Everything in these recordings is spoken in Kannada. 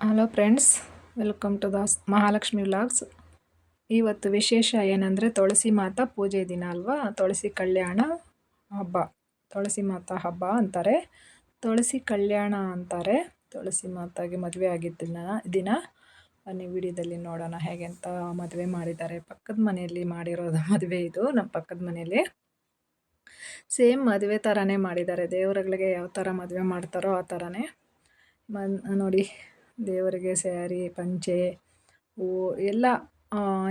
Hello friends, welcome to the Mahalakshmi vlogs. ಇವತ್ತು ವಿಶೇಷ ಏನಂದರೆ ತುಳಸಿ ಮಾತಾ ಪೂಜೆ ದಿನ ಅಲ್ವಾ. ತುಳಸಿ ಕಲ್ಯಾಣ ಹಬ್ಬ, ತುಳಸಿ ಮಾತಾ ಹಬ್ಬ ಅಂತಾರೆ, ತುಳಸಿ ಕಲ್ಯಾಣ ಅಂತಾರೆ. ತುಳಸಿ ಮಾತಾಗೆ ಮದುವೆ ಆಗಿದ್ದ ದಿನ ಬನ್ನಿ ವಿಡಿಯೋದಲ್ಲಿ ನೋಡೋಣ ಹೇಗೆ ಅಂತ ಮದುವೆ ಮಾಡಿದ್ದಾರೆ. ಪಕ್ಕದ ಮನೆಯಲ್ಲಿ ಮಾಡಿರೋದು ಮದುವೆ ಇದು. ನಮ್ಮ ಪಕ್ಕದ ಮನೆಯಲ್ಲಿ ಸೇಮ್ ಮದುವೆ ಥರನೇ ಮಾಡಿದ್ದಾರೆ. ದೇವರುಗಳಿಗೆ ಯಾವ ಥರ ಮದುವೆ ಮಾಡ್ತಾರೋ ಆ ಥರನೇ ನೋಡಿ. ದೇವರಿಗೆ ಸ್ಯಾರಿ, ಪಂಚೆ, ಹೂವು ಎಲ್ಲ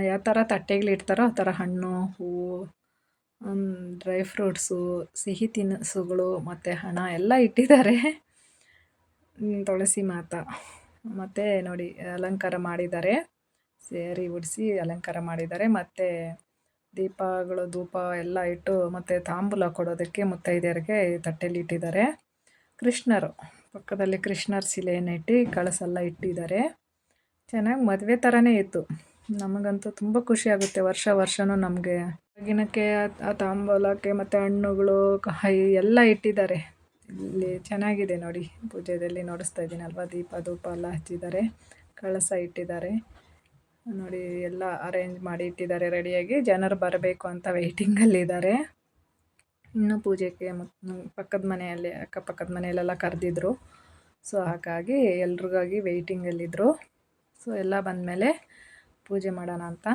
ಯಾವ ಥರ ತಟ್ಟೆಗಳಿಡ್ತಾರೋ ಆ ಥರ ಹಣ್ಣು, ಹೂವು, ಡ್ರೈ ಫ್ರೂಟ್ಸು, ಸಿಹಿ ತಿನಿಸುಗಳು ಮತ್ತು ಹಣ ಎಲ್ಲ ಇಟ್ಟಿದ್ದಾರೆ. ತುಳಸಿ ಮಾತಾ ಮತ್ತು ನೋಡಿ ಅಲಂಕಾರ ಮಾಡಿದ್ದಾರೆ. ಸ್ಯಾರಿ ಉಡಿಸಿ ಅಲಂಕಾರ ಮಾಡಿದ್ದಾರೆ. ಮತ್ತು ದೀಪಗಳು, ಧೂಪ ಎಲ್ಲ ಇಟ್ಟು ಮತ್ತು ತಾಂಬೂಲ ಕೊಡೋದಕ್ಕೆ ಮುತ್ತೈದೆಯರಿಗೆ ತಟ್ಟೆಯಲ್ಲಿ ಇಟ್ಟಿದ್ದಾರೆ. ಕೃಷ್ಣರು ಪಕ್ಕದಲ್ಲಿ ಕೃಷ್ಣರ ಶಿಲೆಯನ್ನು ಇಟ್ಟು ಕಳಸೆಲ್ಲ ಇಟ್ಟಿದ್ದಾರೆ. ಚೆನ್ನಾಗಿ ಮದುವೆ ಥರನೇ ಇತ್ತು. ನಮಗಂತೂ ತುಂಬ ಖುಷಿಯಾಗುತ್ತೆ. ವರ್ಷವೂ ನಮಗೆ ಆಗಿನಕ್ಕೆ ಆ ತಾಂಬೂಲಕ್ಕೆ ಮತ್ತು ಹಣ್ಣುಗಳು, ಕಾಯಿ ಎಲ್ಲ ಇಟ್ಟಿದ್ದಾರೆ. ಇಲ್ಲಿ ಚೆನ್ನಾಗಿದೆ ನೋಡಿ. ಪೂಜೆಯಲ್ಲಿ ನೋಡಿಸ್ತಾ ಇದ್ದೀನಲ್ವ, ದೀಪ ಧೂಪ ಎಲ್ಲ ಹಚ್ಚಿದ್ದಾರೆ, ಕಳಸ ಇಟ್ಟಿದ್ದಾರೆ ನೋಡಿ. ಎಲ್ಲ ಅರೇಂಜ್ ಮಾಡಿ ಇಟ್ಟಿದ್ದಾರೆ ರೆಡಿಯಾಗಿ. ಜನರು ಬರಬೇಕು ಅಂತ ವೆಯ್ಟಿಂಗಲ್ಲಿದ್ದಾರೆ. ಇನ್ನು ಪೂಜೆಗೆ ಪಕ್ಕದ ಮನೆಯಲ್ಲಿ, ಅಕ್ಕಪಕ್ಕದ ಮನೆಯಲ್ಲೆಲ್ಲ ಕರೆದಿದ್ರು. ಸೊ ಹಾಗಾಗಿ ಎಲ್ರಿಗಾಗಿ ವೆಯ್ಟಿಂಗಲ್ಲಿದ್ದರು. ಸೊ ಎಲ್ಲ ಬಂದಮೇಲೆ ಪೂಜೆ ಮಾಡೋಣ ಅಂತ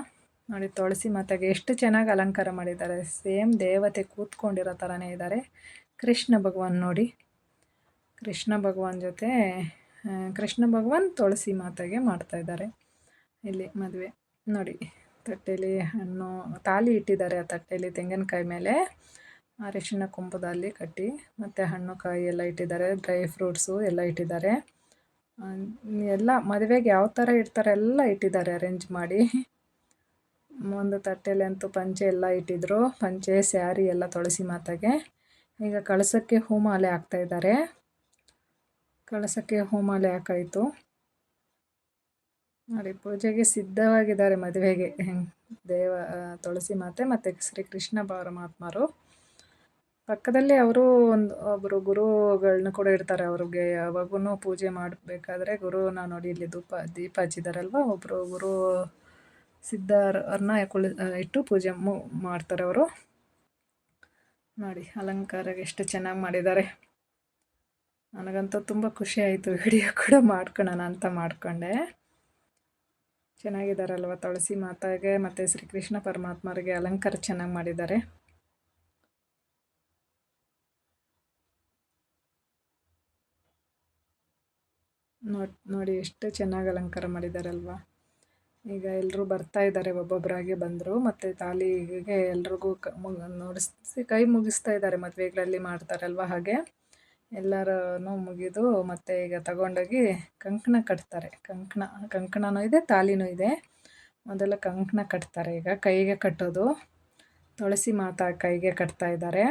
ನೋಡಿ. ತುಳಸಿ ಮಾತೆಗೆ ಎಷ್ಟು ಚೆನ್ನಾಗಿ ಅಲಂಕಾರ ಮಾಡಿದ್ದಾರೆ. ಸೇಮ್ ದೇವತೆ ಕೂತ್ಕೊಂಡಿರೋ ಥರನೇ ಇದ್ದಾರೆ. ಕೃಷ್ಣ ಭಗವಾನ್ ನೋಡಿ, ಕೃಷ್ಣ ಭಗವಾನ್ ಜೊತೆ ಕೃಷ್ಣ ಭಗವಾನ್ ತುಳಸಿ ಮಾತೆಗೆ ಮಾಡ್ತಾಯಿದ್ದಾರೆ ಇಲ್ಲಿ ಮದುವೆ ನೋಡಿ. ತಟ್ಟೆಯಲ್ಲಿ ಹಣ್ಣು, ತಾಲಿ ಇಟ್ಟಿದ್ದಾರೆ. ಆ ತಟ್ಟೆಯಲ್ಲಿ ತೆಂಗಿನಕಾಯಿ ಮೇಲೆ ಅರಿಶಿಣ ಕೊಂಬುದಲ್ಲಿ ಕಟ್ಟಿ ಮತ್ತು ಹಣ್ಣು ಕಾಯಿ ಎಲ್ಲ ಇಟ್ಟಿದ್ದಾರೆ. ಡ್ರೈ ಫ್ರೂಟ್ಸು ಎಲ್ಲ ಇಟ್ಟಿದ್ದಾರೆ. ಎಲ್ಲ ಮದುವೆಗೆ ಯಾವ ಥರ ಇಡ್ತಾರೆ ಎಲ್ಲ ಇಟ್ಟಿದ್ದಾರೆ ಅರೇಂಜ್ ಮಾಡಿ. ಒಂದು ತಟ್ಟೆಯಲ್ಲಿ ಅಂತೂ ಪಂಚೆ ಎಲ್ಲ ಇಟ್ಟಿದ್ರು. ಪಂಚೆ, ಸ್ಯಾರಿ ಎಲ್ಲ ತುಳಸಿ ಮಾತೆಗೆ. ಈಗ ಕಳಸಕ್ಕೆ ಹೂಮಾಲೆ ಹಾಕ್ತಾಯಿದ್ದಾರೆ. ಕಳಸಕ್ಕೆ ಹೂಮಾಲೆ ಹಾಕಾಯಿತು ನೋಡಿ. ಪೂಜೆಗೆ ಸಿದ್ಧವಾಗಿದ್ದಾರೆ ಮದುವೆಗೆ ತುಳಸಿ ಮಾತೆ ಮತ್ತು ಶ್ರೀಕೃಷ್ಣ ಪರಮಾತ್ಮರು. ಪಕ್ಕದಲ್ಲಿ ಅವರು ಒಬ್ಬರು ಗುರುಗಳನ್ನ ಕೂಡ ಇರ್ತಾರೆ. ಅವ್ರಿಗೆ ಯಾವಾಗೂ ಪೂಜೆ ಮಾಡಬೇಕಾದ್ರೆ ಗುರುನ ನೋಡಿ, ಇಲ್ಲಿ ದೀಪ ಹಚ್ಚಿದಾರಲ್ವ, ಒಬ್ಬರು ಗುರು ಸಿದ್ಧರನ್ನ ಇಟ್ಟು ಪೂಜೆ ಮಾಡ್ತಾರೆ ಅವರು ನೋಡಿ. ಅಲಂಕಾರ ಎಷ್ಟು ಚೆನ್ನಾಗಿ ಮಾಡಿದ್ದಾರೆ. ನನಗಂತೂ ತುಂಬ ಖುಷಿ ಆಯಿತು. ವಿಡಿಯೋ ಕೂಡ ಮಾಡ್ಕೊಳ್ಳೋಣ ಅಂತ ಮಾಡಿಕೊಂಡೆ. ಚೆನ್ನಾಗಿದ್ದಾರಲ್ವ ತುಳಸಿ ಮಾತಾಗೆ ಮತ್ತು ಶ್ರೀಕೃಷ್ಣ ಪರಮಾತ್ಮರಿಗೆ ಅಲಂಕಾರ ಚೆನ್ನಾಗಿ ಮಾಡಿದ್ದಾರೆ. ನೋಡಿ ಎಷ್ಟು ಚೆನ್ನಾಗಿ ಅಲಂಕಾರ ಮಾಡಿದ್ದಾರಲ್ವ. ಈಗ ಎಲ್ಲರೂ ಬರ್ತಾ ಇದ್ದಾರೆ, ಒಬ್ಬೊಬ್ಬರಾಗಿ ಬಂದರು. ಮತ್ತು ತಾಲಿಗೆ ಎಲ್ರಿಗೂ ನೋಡಿಸಿ ಕೈ ಮುಗಿಸ್ತಾ ಇದ್ದಾರೆ. ಮದುವೆಗಳಲ್ಲಿ ಮಾಡ್ತಾರಲ್ವ ಹಾಗೆ ಎಲ್ಲರೂ ಮುಗಿದು ಮತ್ತು ಈಗ ತಗೊಂಡೋಗಿ ಕಂಕಣ ಕಟ್ತಾರೆ. ಕಂಕಣನೂ ಇದೆ, ತಾಲಿನೂ ಇದೆ. ಮೊದಲು ಕಂಕಣ ಕಟ್ತಾರೆ. ಈಗ ಕೈಗೆ ಕಟ್ಟೋದು. ತುಳಸಿ ಮಾತಾ ಕೈಗೆ ಕಟ್ತಾ ಇದ್ದಾರೆ.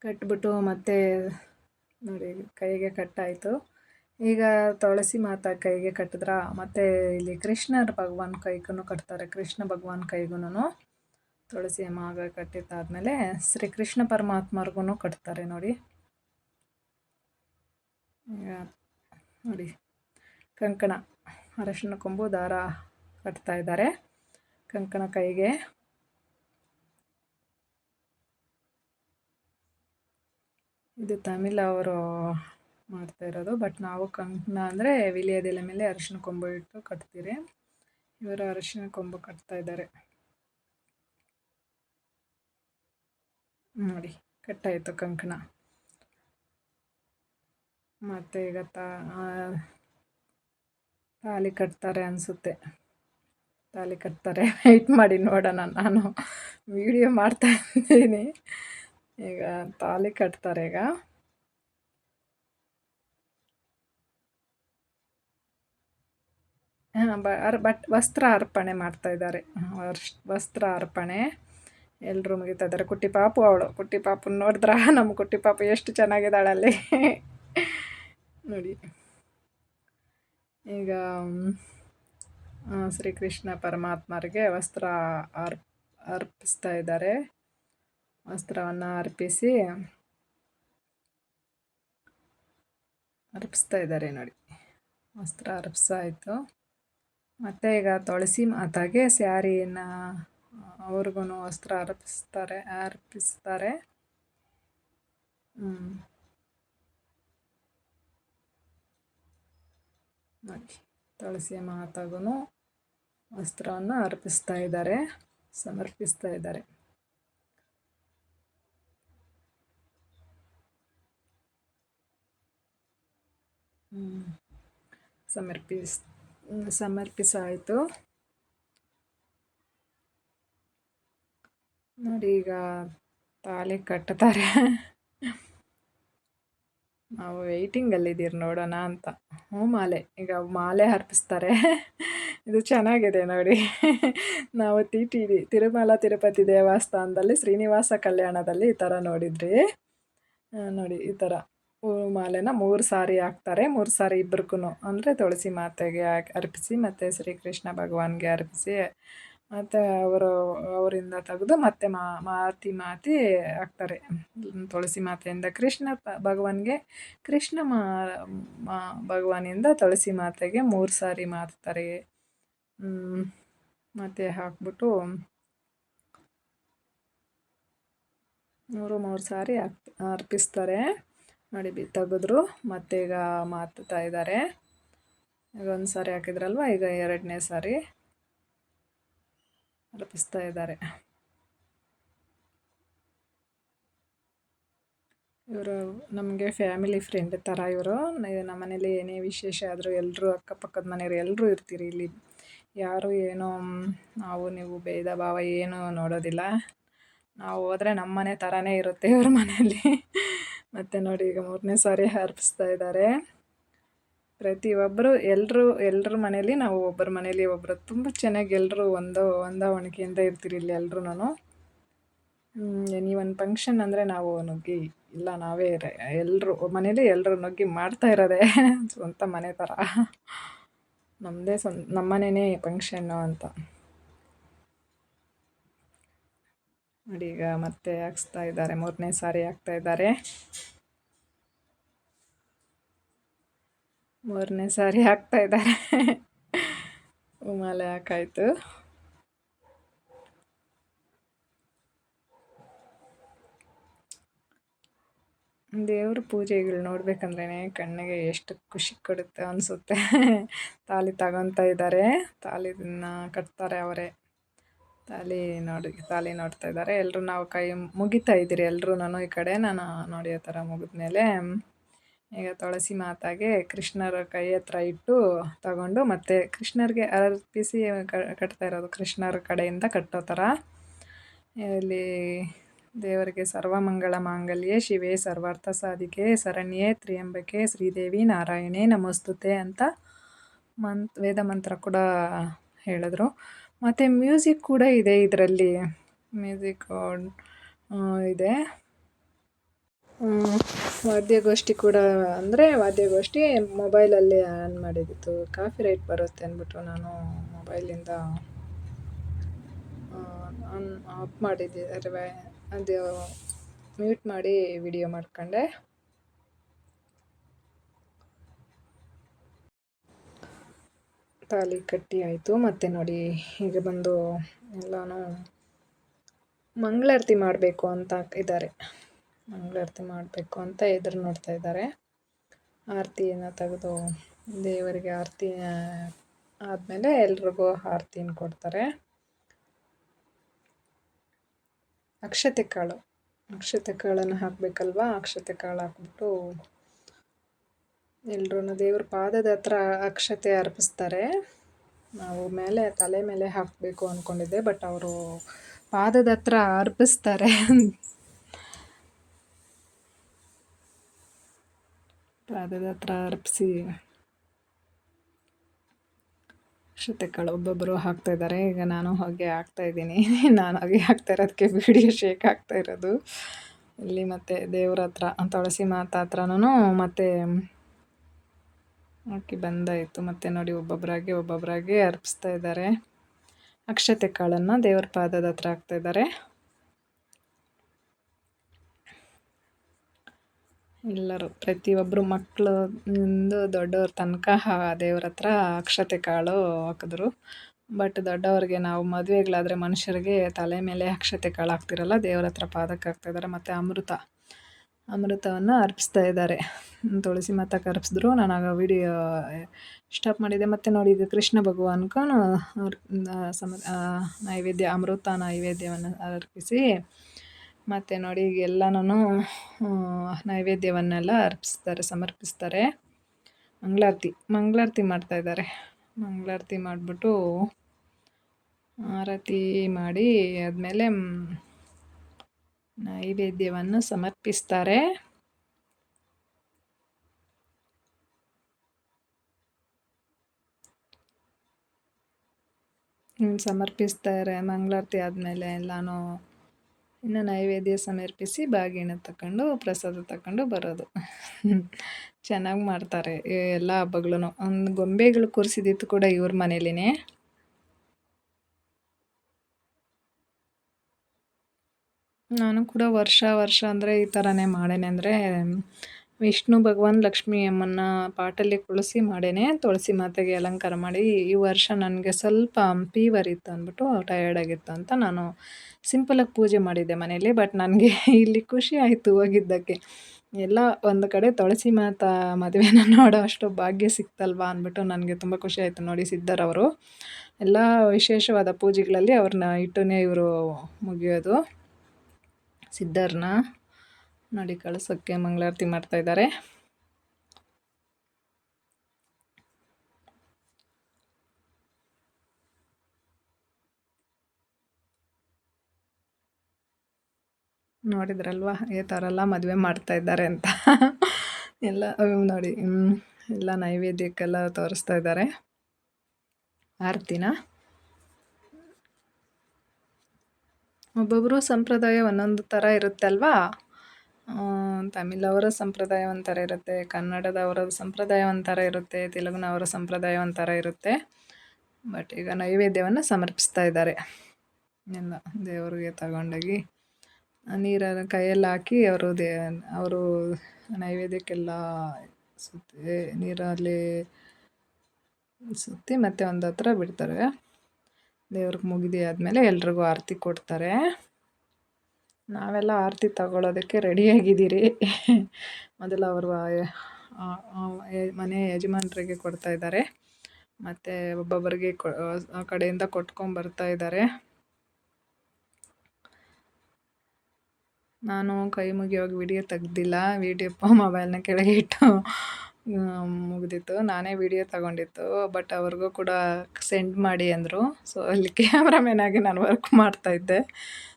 ಕಟ್ಬಿಟ್ಟು ಮತ್ತು ನೋಡಿ ಕೈಗೆ ಕಟ್ಟಾಯಿತು. ಈಗ ತುಳಸಿ ಮಾತಾ ಕೈಗೆ ಕಟ್ಟಿದ್ರ ಮತ್ತು ಇಲ್ಲಿ ಕೃಷ್ಣರ ಭಗವಾನ್ ಕೈಗೂ ಕಟ್ತಾರೆ. ಕೃಷ್ಣ ಭಗವಾನ್ ಕೈಗೂ ತುಳಸಿ ಮಾಗ ಕಟ್ಟಿದ್ದಾದಮೇಲೆ ಶ್ರೀಕೃಷ್ಣ ಪರಮಾತ್ಮರಿಗೂ ಕಟ್ತಾರೆ ನೋಡಿ. ಈಗ ನೋಡಿ ಕಂಕಣ, ಅರಶಿನ ಕೊಂಬು, ದಾರ ಕಟ್ತಾ ಇದ್ದಾರೆ. ಕಂಕಣ ಕೈಗೆ. ಇದು ತಮಿಳ್ ಅವರು ಮಾಡ್ತಾ ಇರೋದು. ಬಟ್ ನಾವು ಕಂಕಣ ಅಂದರೆ ವಿಲಿಯದೆಲೆ ಮೇಲೆ ಅರಿಶಿನ ಕೊಂಬು ಇಟ್ಟು ಕಟ್ತೀರಿ. ಇವರು ಅರಿಶಿನ ಕೊಂಬು ಕಟ್ತಾ ಇದ್ದಾರೆ ನೋಡಿ. ಕಟ್ಟಾಯಿತು ಕಂಕಣ. ಮತ್ತು ಈಗ ತಾಲಿ ಕಟ್ತಾರೆ ಅನಿಸುತ್ತೆ. ತಾಲಿ ಕಟ್ತಾರೆ. ವೆಯ್ಟ್ ಮಾಡಿ ನೋಡೋಣ. ನಾನು ವಿಡಿಯೋ ಮಾಡ್ತಾ ಇದ್ದೀನಿ. ಈಗ ತಾಲಿ ಕಟ್ತಾರೆ. ಈಗ ವಸ್ತ್ರ ಅರ್ಪಣೆ ಮಾಡ್ತಾಯಿದ್ದಾರೆ. ವಸ್ತ್ರ ಅರ್ಪಣೆ ಎಲ್ಲರೂ ಮುಗಿತಾ ಇದ್ದಾರೆ. ಕುಟ್ಟಿ ಪಾಪು, ಅವಳು ಕುಟ್ಟಿ ಪಾಪು ನೋಡಿದ್ರ, ನಮ್ಮ ಕುಟ್ಟಿ ಪಾಪು ಎಷ್ಟು ಚೆನ್ನಾಗಿದ್ದಾಳಲ್ಲಿ ನೋಡಿ. ಈಗ ಶ್ರೀಕೃಷ್ಣ ಪರಮಾತ್ಮರಿಗೆ ವಸ್ತ್ರ ಅರ್ಪಿಸ್ತಾ ಇದ್ದಾರೆ. ವಸ್ತ್ರವನ್ನು ಅರ್ಪಿಸ್ತಾ ಇದ್ದಾರೆ ನೋಡಿ. ವಸ್ತ್ರ ಅರ್ಪಿಸಾಯಿತು. ಮತ್ತು ಈಗ ತುಳಸಿ ಮಾತಾಗೆ ಸ್ಯಾರಿನ ಅವ್ರಿಗೂ ವಸ್ತ್ರ ಅರ್ಪಿಸ್ತಾರೆ. ನೋಡಿ, ತುಳಸಿ ಮಾತಾಗೂ ವಸ್ತ್ರವನ್ನು ಸಮರ್ಪಿಸ್ತಾ ಇದ್ದಾರೆ. ಸಮರ್ಪಿಸಾಯಿತು. ನೋಡಿ, ಈಗ ತಾಳಿ ಕಟ್ತಾರೆ. ನಾವು ವೆಯ್ಟಿಂಗಲ್ಲಿದ್ದೀರಿ ನೋಡೋಣ ಅಂತ. ಮಾಲೆ, ಈಗ ಮಾಲೆ ಅರ್ಪಿಸ್ತಾರೆ. ಇದು ಚೆನ್ನಾಗಿದೆ ನೋಡಿ. ನಾವು ತಿರುಮಲ ತಿರುಪತಿ ದೇವಸ್ಥಾನದಲ್ಲಿ ಶ್ರೀನಿವಾಸ ಕಲ್ಯಾಣದಲ್ಲಿ ಈ ಥರ ನೋಡಿದ್ರಿ. ನೋಡಿ, ಈ ಥರ ಮಾಲೆನ 3 ಸಾರಿ ಹಾಕ್ತಾರೆ. 3 ಸಾರಿ ಇಬ್ರಿಗೂ ಅಂದರೆ ತುಳಸಿ ಮಾತೆಗೆ ಅರ್ಪಿಸಿ, ಮತ್ತು ಶ್ರೀಕೃಷ್ಣ ಭಗವಾನ್ಗೆ ಅರ್ಪಿಸಿ, ಮತ್ತು ಅವರಿಂದ ತೆಗೆದು ಮತ್ತೆ ಮಾತಿ ಹಾಕ್ತಾರೆ. ತುಳಸಿ ಮಾತೆಯಿಂದ ಭಗವಾನ್ಗೆ, ಕೃಷ್ಣ ಭಗವಾನಿಂದ ತುಳಸಿ ಮಾತೆಗೆ 3 ಸಾರಿ ಮಾತ್ತಾರೆ. ಮತ್ತು ಹಾಕ್ಬಿಟ್ಟು 3 ಸಾರಿ ಅರ್ಪಿಸ್ತಾರೆ. ನೋಡಿ, ತೆಗೆದ್ರು. ಮತ್ತೆ ಈಗ ಮಾತಾಡ್ತಾ ಇದ್ದಾರೆ. ಈಗ 1 ಸಾರಿ ಹಾಕಿದ್ರಲ್ವ, ಈಗ 2ನೇ ಸಾರಿ ಅರ್ಪಿಸ್ತಾ ಇದ್ದಾರೆ. ಇವರು ನಮಗೆ ಫ್ಯಾಮಿಲಿ ಫ್ರೆಂಡ್ ಥರ. ಇವರು ನಮ್ಮ ಮನೇಲಿ ಏನೇ ವಿಶೇಷ ಆದರೂ ಎಲ್ಲರೂ, ಅಕ್ಕಪಕ್ಕದ ಮನೆಯವರು ಎಲ್ಲರೂ ಇರ್ತೀರಿ ಇಲ್ಲಿ. ಯಾರು ಏನೋ ನಾವು ನೀವು ಭೇದ ಭಾವ ಏನೂ ನೋಡೋದಿಲ್ಲ. ನಾವು ಹೋದರೆ ನಮ್ಮ ಮನೆ ಥರನೇ ಇರುತ್ತೆ ಇವ್ರ ಮನೆಯಲ್ಲಿ. ಮತ್ತು ನೋಡಿ, ಈಗ 3ನೇ ಸಾರಿ ಅರ್ಪಿಸ್ತಾ ಇದ್ದಾರೆ. ಪ್ರತಿಯೊಬ್ಬರು ಎಲ್ಲರ ಮನೇಲಿ, ನಾವು ಒಬ್ಬರ ಮನೇಲಿ ಒಬ್ಬರು ತುಂಬ ಚೆನ್ನಾಗಿ ಎಲ್ಲರೂ ಹೊಂದಾಣಿಕೆಯಿಂದ ಇರ್ತೀರಿ ಇಲ್ಲಿ ಎಲ್ಲರೂ. ನೀವೊಂದು ಫಂಕ್ಷನ್ ಅಂದರೆ ನಾವು ನುಗ್ಗಿ ಇಲ್ಲ, ನಾವೇ ಎಲ್ಲರೂ ಮನೇಲಿ ಎಲ್ಲರೂ ನುಗ್ಗಿ ಮಾಡ್ತಾ ಇರೋದೇ ಸ್ವಂತ ಮನೆ ಥರ. ನಮ್ಮ ಮನೆಯೇ ಫಂಕ್ಷನ್ನು ಅಂತ. ನೋಡಿ, ಈಗ ಮತ್ತೆ ಹಾಕ್ಸ್ತಾ ಇದ್ದಾರೆ. 3ನೇ ಸಾರಿ ಹಾಕ್ತಾ ಇದ್ದಾರೆ. 3ನೇ ಸಾರಿ ಹಾಕ್ತಾ ಇದ್ದಾರೆ. ಮಾಲೆ ಹಾಕಾಯ್ತು. ದೇವ್ರ ಪೂಜೆಗಳು ನೋಡ್ಬೇಕಂದ್ರೆ ಕಣ್ಣಿಗೆ ಎಷ್ಟು ಖುಷಿ ಕೊಡುತ್ತೆ ಅನಿಸುತ್ತೆ. ತಾಳಿ ತಗೊತಾ ಇದ್ದಾರೆ. ತಾಳಿನ ಕಟ್ತಾರೆ ಅವರೇ. ತಾಳಿ ನೋಡ್ತಾ ಇದ್ದಾರೆ. ಎಲ್ಲರೂ ನಾವು ಕೈ ಮುಗಿತಾ ಇದ್ದೀರಿ ಎಲ್ಲರೂ. ಈ ಕಡೆ ನಾನು ನೋಡಿ ಆ ಥರ ಮುಗಿದ್ಮೇಲೆ ಈಗ ತುಳಸಿ ಮಾತಾಗೆ ಕೃಷ್ಣರ ಕೈ ಹತ್ರ ಇಟ್ಟು ತಗೊಂಡು, ಮತ್ತು ಕೃಷ್ಣರಿಗೆ ಅರ್ಪಿಸಿ ಕಟ್ತಾ ಇರೋದು. ಕೃಷ್ಣರ ಕಡೆಯಿಂದ ಕಟ್ಟೋ ಥರ. ಇಲ್ಲಿ ದೇವರಿಗೆ ಸರ್ವಮಂಗಳ ಮಾಂಗಲ್ಯೆ ಶಿವೆ ಸರ್ವಾರ್ಥ ಸಾಧಿಕೆ ಶರಣ್ಯೆ ತ್ರ್ಯಂಬಕೆ ಶ್ರೀದೇವಿ ನಾರಾಯಣೆ ನಮಸ್ತುತೆ ಅಂತ ವೇದ ಮಂತ್ರ ಕೂಡ ಹೇಳಿದ್ರು. ಮತ್ತು ಮ್ಯೂಸಿಕ್ ಕೂಡ ಇದೆ ಇದರಲ್ಲಿ. ಮ್ಯೂಸಿಕ್ ಇದೆ. ವಾದ್ಯಗೋಷ್ಠಿ ಕೂಡ, ಅಂದರೆ ವಾದ್ಯಗೋಷ್ಠಿ ಮೊಬೈಲಲ್ಲಿ ಆನ್ ಮಾಡಿದ್ದು. ಕಾಪಿ ರೈಟ್ ಬರುತ್ತೆ ಅಂದ್ಬಿಟ್ಟು ನಾನು ಮೊಬೈಲಿಂದ ಆಫ್ ಮಾಡಿದ್ದೆ. ಅದು ಮ್ಯೂಟ್ ಮಾಡಿ ವಿಡಿಯೋ ಮಾಡ್ಕೊಂಡೆ. ತಾಳಿ ಕಟ್ಟಿ ಆಯಿತು. ಮತ್ತು ನೋಡಿ, ಈಗ ಬಂದು ಎಲ್ಲನೂ ಮಂಗಳಾರತಿ ಮಾಡಬೇಕು ಅಂತ ಇದ್ದಾರೆ. ಮಂಗಳಾರತಿ ಮಾಡಬೇಕು ಅಂತ ಎದುರು ನೋಡ್ತಾ ಇದ್ದಾರೆ. ಆರತಿಯನ್ನು ತೆಗೆದು ದೇವರಿಗೆ ಆರತಿ ಆದಮೇಲೆ ಎಲ್ರಿಗೂ ಆರತಿನ ಕೊಡ್ತಾರೆ. ಅಕ್ಷತೆ ಕಾಳನ್ನು ಹಾಕಬೇಕಲ್ವ. ಅಕ್ಷತೆ ಕಾಳು ಹಾಕ್ಬಿಟ್ಟು ಎಲ್ಲರೂ ದೇವ್ರ ಪಾದದ ಹತ್ರ ಅಕ್ಷತೆ ಅರ್ಪಿಸ್ತಾರೆ. ನಾವು ತಲೆ ಮೇಲೆ ಹಾಕಬೇಕು ಅಂದ್ಕೊಂಡಿದ್ದೆ, ಬಟ್ ಅವರು ಪಾದದ ಹತ್ರ ಅರ್ಪಿಸ್ತಾರೆ. ಪಾದದ ಹತ್ರ ಅರ್ಪಿಸಿ ಅಕ್ಷತೆ ಕಾಳು ಒಬ್ಬೊಬ್ಬರು ಹಾಕ್ತಾ ಇದ್ದಾರೆ. ಈಗ ನಾನು ಹಾಗೆ ಹಾಕ್ತಾಯಿದ್ದೀನಿ. ನಾನು ಹಾಗೆ ಹಾಕ್ತಾ ಇರೋದಕ್ಕೆ ವಿಡಿಯೋ ಶೇಕ್ ಆಗ್ತಾ ಇರೋದು ಇಲ್ಲಿ. ಮತ್ತು ದೇವ್ರ ಹತ್ರ ತುಳಸಿ ಮಾತಾ ಹತ್ರನೂ ಮತ್ತು ಹಾಕಿ ಬಂದಾಯಿತು. ಮತ್ತು ನೋಡಿ, ಒಬ್ಬೊಬ್ಬರಾಗಿ ಅರ್ಪಿಸ್ತಾ ಇದ್ದಾರೆ. ಅಕ್ಷತೆ ಕಾಳನ್ನು ದೇವ್ರ ಪಾದದ ಹತ್ರ ಹಾಕ್ತಾ ಇದ್ದಾರೆ. ಎಲ್ಲರೂ ಪ್ರತಿಯೊಬ್ಬರು ಮಕ್ಕಳಿಂದ ದೊಡ್ಡವ್ರ ತನಕ ದೇವ್ರ ಹತ್ರ ಅಕ್ಷತೆ ಕಾಳು ಹಾಕಿದ್ರು. ಬಟ್ ದೊಡ್ಡವ್ರಿಗೆ ನಾವು ಮದುವೆಗಳಾದರೆ ಮನುಷ್ಯರಿಗೆ ತಲೆ ಮೇಲೆ ಅಕ್ಷತೆ ಕಾಳು ಹಾಕ್ತಿರಲ್ಲ, ದೇವ್ರ ಹತ್ರ ಪಾದಕ್ಕೆ ಹಾಕ್ತಾಯಿದ್ದಾರೆ. ಮತ್ತು ಅಮೃತವನ್ನು ಅರ್ಪಿಸ್ತಾ ಇದ್ದಾರೆ. ತುಳಸಿ ಮಾತಕ್ಕೆ ಅರ್ಪಿಸಿದ್ರು. ನಾನು ಆಗ ವಿಡಿಯೋ ಸ್ಟಾಪ್ ಮಾಡಿದೆ. ಮತ್ತು ನೋಡಿ, ಈಗ ಕೃಷ್ಣ ಭಗವಾನ್ಗೂ ನೈವೇದ್ಯ ಅಮೃತ ನೈವೇದ್ಯವನ್ನು ಅರ್ಪಿಸಿ, ಮತ್ತು ನೋಡಿ ಈಗ ಎಲ್ಲನೂ ನೈವೇದ್ಯವನ್ನೆಲ್ಲ ಸಮರ್ಪಿಸ್ತಾರೆ. ಮಂಗಳಾರತಿ ಮಾಡ್ತಾಯಿದ್ದಾರೆ. ಮಂಗಳಾರತಿ ಮಾಡಿಬಿಟ್ಟು ಆರತಿ ಮಾಡಿ ಆದಮೇಲೆ ನೈವೇದ್ಯವನ್ನು ಸಮರ್ಪಿಸ್ತಾರೆ. ಸಮರ್ಪಿಸ್ತಾರೆ. ಮಂಗಳಾರತಿ ಆದಮೇಲೆ ಎಲ್ಲನೂ ಇನ್ನು ನೈವೇದ್ಯ ಸಮರ್ಪಿಸಿ ಬಾಗಿನ ತಗೊಂಡು ಪ್ರಸಾದ ತಗೊಂಡು ಬರೋದು. ಚೆನ್ನಾಗಿ ಮಾಡ್ತಾರೆ ಎಲ್ಲ ಹಬ್ಬಗಳೂ. ಒಂದು ಗೊಂಬೆಗಳು ಕೂರಿಸಿದ್ದು ಕೂಡ ಇವ್ರ ಮನೇಲಿನೇ. ನಾನು ಕೂಡ ವರ್ಷ ಅಂದರೆ ಈ ಥರನೇ ಮಾಡೇನೆ. ಅಂದರೆ ವಿಷ್ಣು ಭಗವಾನ್ ಲಕ್ಷ್ಮೀ ಅಮ್ಮನ್ನ ಪಾಟಲ್ಲಿ ಕುಳಿಸಿ ಮಾಡೇನೆ. ತುಳಸಿ ಮಾತೆಗೆ ಅಲಂಕಾರ ಮಾಡಿ. ಈ ವರ್ಷ ನನಗೆ ಸ್ವಲ್ಪ ಫೀವರ್ ಇತ್ತು ಅಂದ್ಬಿಟ್ಟು, ಟಯರ್ಡ್ ಆಗಿತ್ತು ಅಂತ ನಾನು ಸಿಂಪಲಾಗಿ ಪೂಜೆ ಮಾಡಿದ್ದೆ ಮನೇಲಿ. ಬಟ್ ನನಗೆ ಇಲ್ಲಿ ಖುಷಿ ಆಯಿತು ಹೋಗಿದ್ದಕ್ಕೆ. ಎಲ್ಲ ಒಂದು ಕಡೆ ತುಳಸಿ ಮಾತಾ ಮದುವೆನ ನೋಡೋ ಅಷ್ಟು ಭಾಗ್ಯ ಸಿಕ್ತಲ್ವಾ ಅಂದ್ಬಿಟ್ಟು ನನಗೆ ತುಂಬ ಖುಷಿ ಆಯಿತು. ನೋಡಿ, ಸಿದ್ಧರವರು ಎಲ್ಲ ವಿಶೇಷವಾದ ಪೂಜೆಗಳಲ್ಲಿ ಅವ್ರನ್ನ ಇಟ್ಟುನೇ ಇವರು ಮುಗಿಯೋದು. ಸಿದ್ಧರನ್ನ ನೋಡಿ ಕಳಸಕ್ಕೆ ಮಂಗಳಾರತಿ ಮಾಡ್ತಾಯಿದ್ದಾರೆ. ನೋಡಿದ್ರಲ್ವಾ ಈ ಥರ ಎಲ್ಲ ಮದುವೆ ಮಾಡ್ತಾಯಿದ್ದಾರೆ ಅಂತ. ಎಲ್ಲ ನೋಡಿ, ಎಲ್ಲ ನೈವೇದ್ಯಕ್ಕೆಲ್ಲ ತೋರಿಸ್ತಾ ಇದ್ದಾರೆ ಆರತಿನ. ಒಬ್ಬೊಬ್ಬರು ಸಂಪ್ರದಾಯ ಒಂದೊಂದು ಥರ ಇರುತ್ತೆ ಅಲ್ವಾ. ತಮಿಳವರ ಸಂಪ್ರದಾಯ ಒಂಥರ ಇರುತ್ತೆ, ಕನ್ನಡದವರ ಸಂಪ್ರದಾಯ ಒಂಥರ ಇರುತ್ತೆ, ತೆಲುಗಿನವರ ಸಂಪ್ರದಾಯ ಒಂಥರ ಇರುತ್ತೆ. ಬಟ್ ಈಗ ನೈವೇದ್ಯವನ್ನು ಸಮರ್ಪಿಸ್ತಾ ಇದ್ದಾರೆ. ಎಲ್ಲ ದೇವರಿಗೆ ತಗೊಂಡೋಗಿ ನೀರನ್ನು ಕೈಯಲ್ಲಿ ಹಾಕಿ ಅವರು ನೈವೇದ್ಯಕ್ಕೆಲ್ಲ ಸುತ್ತಿ ನೀರಲ್ಲಿ ಸುತ್ತಿ ಮತ್ತೆ ಒಂದು ಹತ್ರ ಬಿಡ್ತಾರೆ. ದೇವ್ರಿಗೆ ಮುಗಿದಿ ಆದಮೇಲೆ ಎಲ್ರಿಗೂ ಆರತಿ ಕೊಡ್ತಾರೆ. ನಾವೆಲ್ಲ ಆರತಿ ತಗೊಳ್ಳೋದಕ್ಕೆ ರೆಡಿಯಾಗಿದ್ದೀರಿ. ಮೊದಲು ಅವರು ಮನೆ ಯಜಮಾನರಿಗೆ ಕೊಡ್ತಾ ಇದ್ದಾರೆ. ಮತ್ತು ಒಬ್ಬೊಬ್ಬರಿಗೆ ಆ ಕಡೆಯಿಂದ ಕೊಟ್ಕೊಂಬರ್ತಾ ಇದ್ದಾರೆ. ನಾನು ಕೈ ಮುಗಿಯೋವಾಗ ವಿಡಿಯೋ ತೆಗ್ದಿಲ್ಲ. ಮೊಬೈಲ್ನ ಕೆಳಗೆ ಇಟ್ಟು ಮುಗಿದಿತ್ತು. ನಾನೇ ವಿಡಿಯೋ ತಗೊಂಡಿತ್ತು. ಬಟ್ ಅವ್ರಿಗೂ ಕೂಡ ಸೆಂಡ್ ಮಾಡಿ ಅಂದರು. ಸೊ ಅಲ್ಲಿ ಕ್ಯಾಮ್ರಾಮನ್ ಆಗಿ ನಾನು ವರ್ಕ್ ಮಾಡ್ತಾಯಿದ್ದೆ.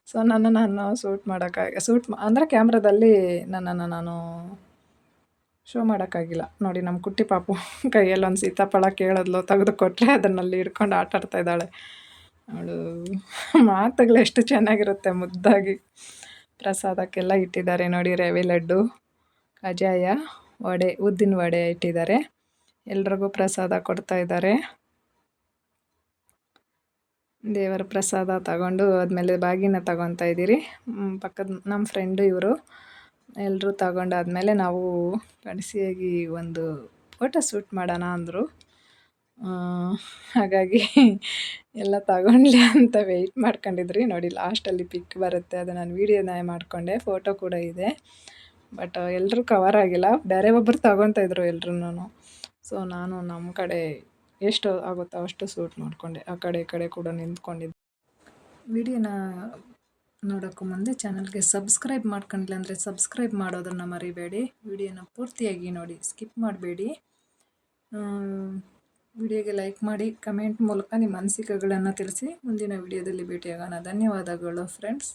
ಸೊ ನಾನು ಅಂದರೆ ಕ್ಯಾಮ್ರಾದಲ್ಲಿ ನನ್ನನ್ನು ನಾನು ಶೋ ಮಾಡೋಕ್ಕಾಗಿಲ್ಲ. ನೋಡಿ, ನಮ್ಮ ಕುಟ್ಟಿ ಪಾಪು ಕೈಯಲ್ಲಿ ಒಂದು ಸೀತಾಫಲ ಕೇಳಿದ್ಲು, ತೆಗೆದು ಕೊಟ್ಟರೆ ಅದನ್ನಲ್ಲಿ ಹಿಡ್ಕೊಂಡು ಆಟಾಡ್ತಾ ಇದ್ದಾಳೆ. ಅವಳು ಮಾತುಗಳು ಎಷ್ಟು ಚೆನ್ನಾಗಿರುತ್ತೆ, ಮುದ್ದಾಗಿ. ಪ್ರಸಾದಕ್ಕೆಲ್ಲ ಇಟ್ಟಿದ್ದಾರೆ ನೋಡಿ, ರವೆ ಲಡ್ಡು, ಕಜ್ಜಾಯ, ವಡೆ, ಉದ್ದಿನ ವಡೆ ಇಟ್ಟಿದ್ದಾರೆ. ಎಲ್ರಿಗೂ ಪ್ರಸಾದ ಕೊಡ್ತಾ ಇದ್ದಾರೆ. ದೇವರ ಪ್ರಸಾದ ತಗೊಂಡು ಆದಮೇಲೆ ಬಾಗಿನ ತಗೊತಾ ಇದ್ದೀರಿ. ಪಕ್ಕದ ನಮ್ಮ ಫ್ರೆಂಡು ಇವರು. ಎಲ್ಲರೂ ತಗೊಂಡಾದ್ಮೇಲೆ ನಾವು ಕಳಿಸಿಯಾಗಿ ಒಂದು ಫೋಟೋ ಶೂಟ್ ಮಾಡೋಣ ಅಂದರು. ಹಾಗಾಗಿ ಎಲ್ಲ ತಗೊಂಡ್ಲಿ ಅಂತ ವೆಯ್ಟ್ ಮಾಡ್ಕೊಂಡಿದ್ರಿ. ನೋಡಿ, ಲಾಸ್ಟಲ್ಲಿ ಪಿಕ್ ಬರುತ್ತೆ, ಅದು ನಾನು ವೀಡಿಯೋನ ಮಾಡಿಕೊಂಡೆ. ಫೋಟೋ ಕೂಡ ಇದೆ. ಬಟ್ ಎಲ್ಲರೂ ಕವರ್ ಆಗಿಲ್ಲ. ಬೇರೆ ಒಬ್ಬರು ತಗೊತಾಯಿದ್ರು ಎಲ್ರೂ. ಸೊ ನಾನು ನಮ್ಮ ಕಡೆ ಎಷ್ಟು ಆಗುತ್ತೋ ಅಷ್ಟು ಶೂಟ್ ಮಾಡಿಕೊಂಡೆ. ಆ ಕಡೆ ಈ ಕಡೆ ಕೂಡ ನಿಂತ್ಕೊಂಡಿದ್ದೆ. ವಿಡಿಯೋನ ನೋಡೋಕ್ಕೂ ಮುಂದೆ ಚಾನಲ್ಗೆ ಸಬ್ಸ್ಕ್ರೈಬ್ ಮಾಡ್ಕೊಂಡಿಲ್ಲ ಅಂದರೆ ಸಬ್ಸ್ಕ್ರೈಬ್ ಮಾಡೋದನ್ನು ಮರಿಬೇಡಿ. ವಿಡಿಯೋನ ಪೂರ್ತಿಯಾಗಿ ನೋಡಿ, ಸ್ಕಿಪ್ ಮಾಡಬೇಡಿ. ವಿಡಿಯೋಗೆ ಲೈಕ್ ಮಾಡಿ, ಕಮೆಂಟ್ ಮೂಲಕ ನಿಮ್ಮ ಅನಿಸಿಕೆಗಳನ್ನು ತಿಳಿಸಿ. ಮುಂದಿನ ವಿಡಿಯೋದಲ್ಲಿ ಭೇಟಿಯಾಗೋಣ. ಧನ್ಯವಾದಗಳು ಫ್ರೆಂಡ್ಸ್.